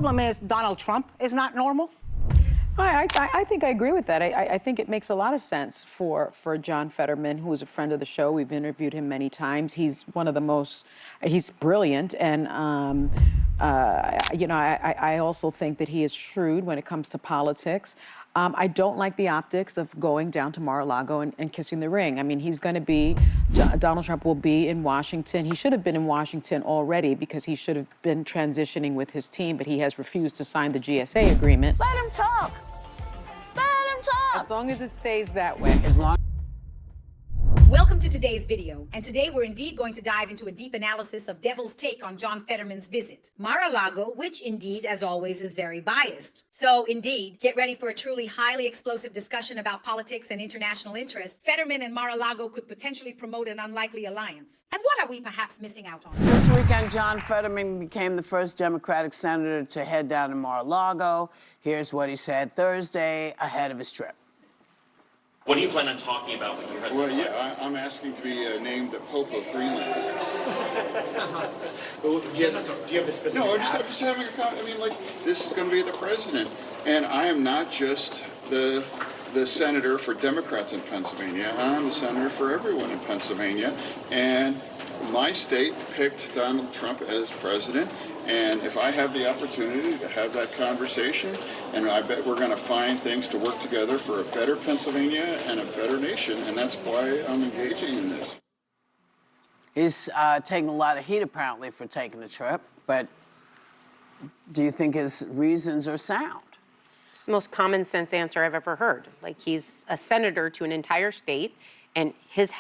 problem is Donald Trump is not normal. I think I agree with that. I think it makes a lot of sense for John Fetterman, who is a friend of the show. We've interviewed him many times. He's one of the most, he's brilliant. And, I also think that he is shrewd when it comes to politics. I don't like the optics of going down to Mar-a-Lago and kissing the ring. I mean, Donald Trump will be in Washington. He should have been in Washington already because he should have been transitioning with his team, but he has refused to sign the GSA agreement. Let him talk. Let him talk. As long as it stays that way. Welcome to today's video, and today we're indeed going to dive into a deep analysis of Devil's take on John Fetterman's visit. Mar-a-Lago, which indeed, as always, is very biased. So indeed, get ready for a truly highly explosive discussion about politics and international interests. Fetterman and Mar-a-Lago could potentially promote an unlikely alliance. And what are we perhaps missing out on? This weekend, John Fetterman became the first Democratic senator to head down to Mar-a-Lago. Here's what he said Thursday ahead of his trip. What do you plan on talking about with your husband? Well, yeah, I'm asking to be named the Pope of Greenland. Do you have a specific No, I'm just having a comment. I mean, like, this is going to be the president. And I am not just the senator for Democrats in Pennsylvania. I'm the senator for everyone in Pennsylvania. And my state picked Donald Trump as president. And if I have the opportunity to have that conversation, and I bet we're going to find things to work together for a better Pennsylvania and a better nation, and that's why I'm engaging in this. He's taking a lot of heat, apparently, for taking the trip, but do you think his reasons are sound? It's the most common sense answer I've ever heard. Like, he's a senator to an entire state, and his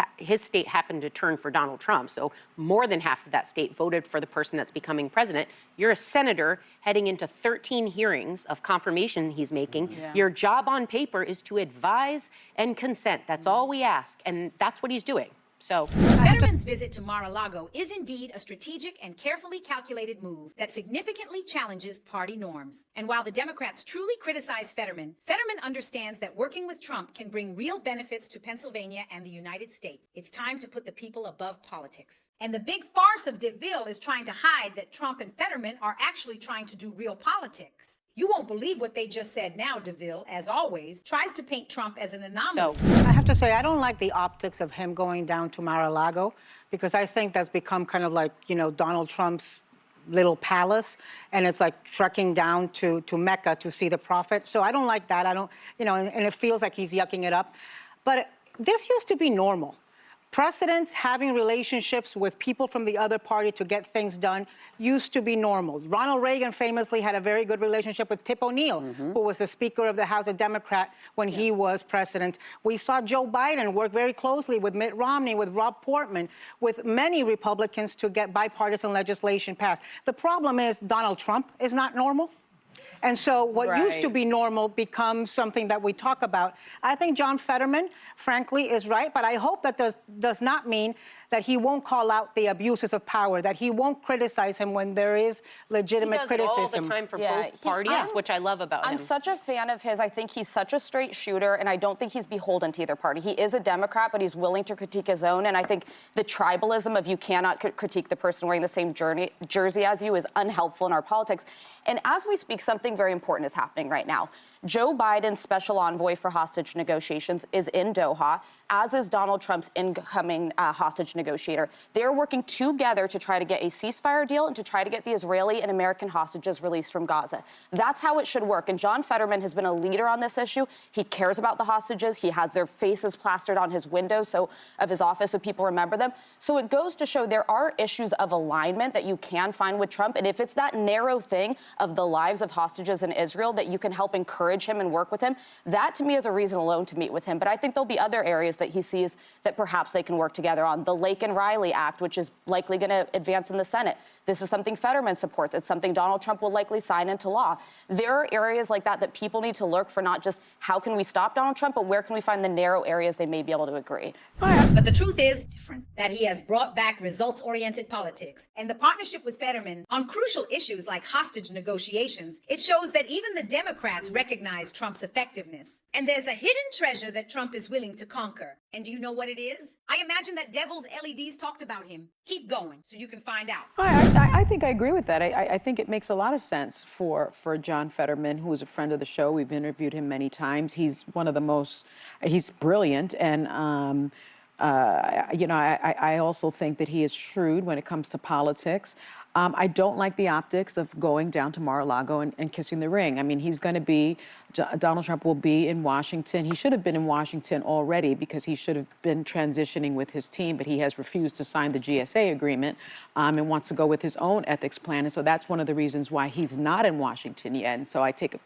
state happened to turn for Donald Trump. So more than half of that state voted for the person that's becoming president. You're a senator heading into 13 hearings of confirmation he's making. Yeah. Your job on paper is to advise and consent. That's all we ask, and that's what he's doing. So Fetterman's visit to Mar-a-Lago is indeed a strategic and carefully calculated move that significantly challenges party norms. And while the Democrats truly criticize Fetterman, Fetterman understands that working with Trump can bring real benefits to Pennsylvania and the United States. It's time to put the people above politics. And the big farce of DeVille is trying to hide that Trump and Fetterman are actually trying to do real politics. You won't believe what they just said now. DeVille, as always, tries to paint Trump as an anomaly. So I have to say, I don't like the optics of him going down to Mar-a-Lago because I think that's become kind of like, Donald Trump's little palace, and it's like trekking down to Mecca to see the prophet. So I don't like that. I don't, and it feels like he's yucking it up. But this used to be normal. Presidents having relationships with people from the other party to get things done used to be normal. Ronald Reagan famously had a very good relationship with Tip O'Neill, who was the Speaker of the House, a Democrat, when he was president. We saw Joe Biden work very closely with Mitt Romney, with Rob Portman, with many Republicans to get bipartisan legislation passed. The problem is Donald Trump is not normal. And so what used to be normal becomes something that we talk about. I think John Fetterman, frankly, is right, but I hope that does not mean that he won't call out the abuses of power, that he won't criticize him when there is legitimate criticism. He does it all the time for both parties, which I love about him. I'm such a fan of his. I think he's such a straight shooter, and I don't think he's beholden to either party. He is a Democrat, but he's willing to critique his own, and I think the tribalism of you cannot critique the person wearing the same jersey as you is unhelpful in our politics. And as we speak, something very important is happening right now. Joe Biden's special envoy for hostage negotiations is in Doha, as is Donald Trump's incoming hostage negotiator. They're working together to try to get a ceasefire deal and to try to get the Israeli and American hostages released from Gaza. That's how it should work. And John Fetterman has been a leader on this issue. He cares about the hostages. He has their faces plastered on his windows of his office so people remember them. So it goes to show there are issues of alignment that you can find with Trump. And if it's that narrow thing of the lives of hostages in Israel that you can help encourage him and work with him, that to me is a reason alone to meet with him. But I think there'll be other areas that he sees that perhaps they can work together on. The Lake and Riley Act, which is likely going to advance in the Senate. This is something Fetterman supports. It's something Donald Trump will likely sign into law. There are areas like that people need to look for, not just how can we stop Donald Trump, but where can we find the narrow areas they may be able to agree. But the truth is different, that he has brought back results-oriented politics. And the partnership with Fetterman on crucial issues like hostage negotiations, it shows that even the Democrats recognize Trump's effectiveness. And there's a hidden treasure that Trump is willing to conquer. And do you know what it is? I imagine that Devil's LEDs talked about him. Keep going so you can find out. I think I agree with that. I think it makes a lot of sense for John Fetterman, who is a friend of the show. We've interviewed him many times. He's one of the most, he's brilliant. And, I also think that he is shrewd when it comes to politics. I don't like the optics of going down to Mar-a-Lago and kissing the ring. I mean, Donald Trump will be in Washington. He should have been in Washington already because he should have been transitioning with his team, but he has refused to sign the GSA agreement and wants to go with his own ethics plan. And so that's one of the reasons why he's not in Washington yet. And so I take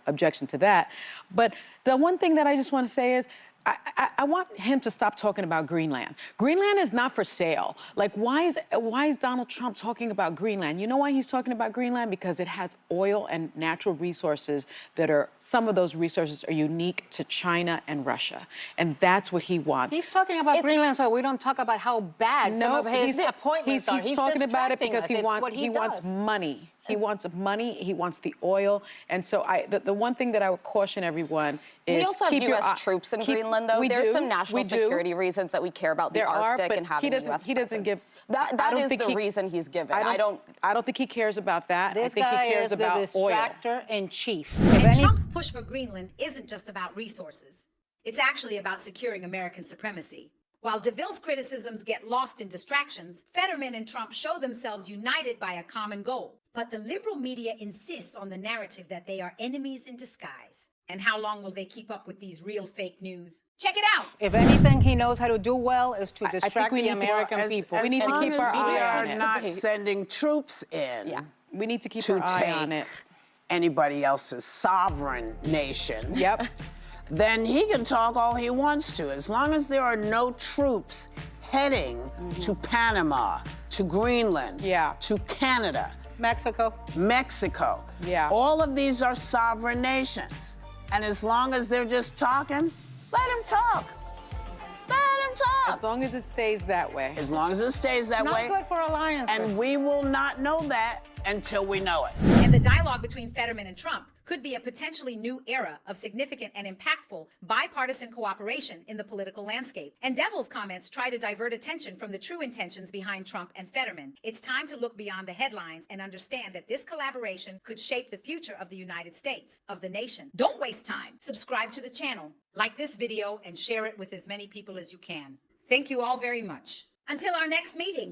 objection to that. But the one thing that I just want to say is, I want him to stop talking about Greenland. Greenland is not for sale. Like, why is Donald Trump talking about Greenland? You know why he's talking about Greenland? Because it has oil and natural resources some of those resources are unique to China and Russia. And that's what he wants. He's talking about Greenland so we don't talk about how bad some of his appointments are. He's talking about it because he wants money. He wants money. He wants the oil. And so the one thing that I would caution everyone is we also have U.S. troops in Greenland, though. There's some national security reasons that we care about the Arctic and having a U.S. He doesn't give. That is the reason he's given. I don't think he cares about that. This I think guy he cares is the about oil. distractor in chief. And Trump's push for Greenland isn't just about resources. It's actually about securing American supremacy. While DeVille's criticisms get lost in distractions, Fetterman and Trump show themselves united by a common goal. But the liberal media insists on the narrative that they are enemies in disguise. And how long will they keep up with these real fake news? Check it out. If anything he knows how to do well is to distract the American people. We need to keep our eye on we it. are not sending troops in. Yeah. We need to keep to our eye take on it. anybody else's sovereign nation. Yep. Then he can talk all he wants to. As long as there are no troops heading to Panama, to Greenland, to Canada, Mexico. Yeah. All of these are sovereign nations. And as long as they're just talking, let them talk. Let them talk. As long as it stays that way. As long as it stays that way. Not good for alliances. And we will not know that until we know it. And the dialogue between Fetterman and Trump could be a potentially new era of significant and impactful bipartisan cooperation in the political landscape. And Devil's comments try to divert attention from the true intentions behind Trump and Fetterman. It's time to look beyond the headlines and understand that this collaboration could shape the future of the United States, of the nation. Don't waste time. Subscribe to the channel, like this video, and share it with as many people as you can. Thank you all very much. Until our next meeting.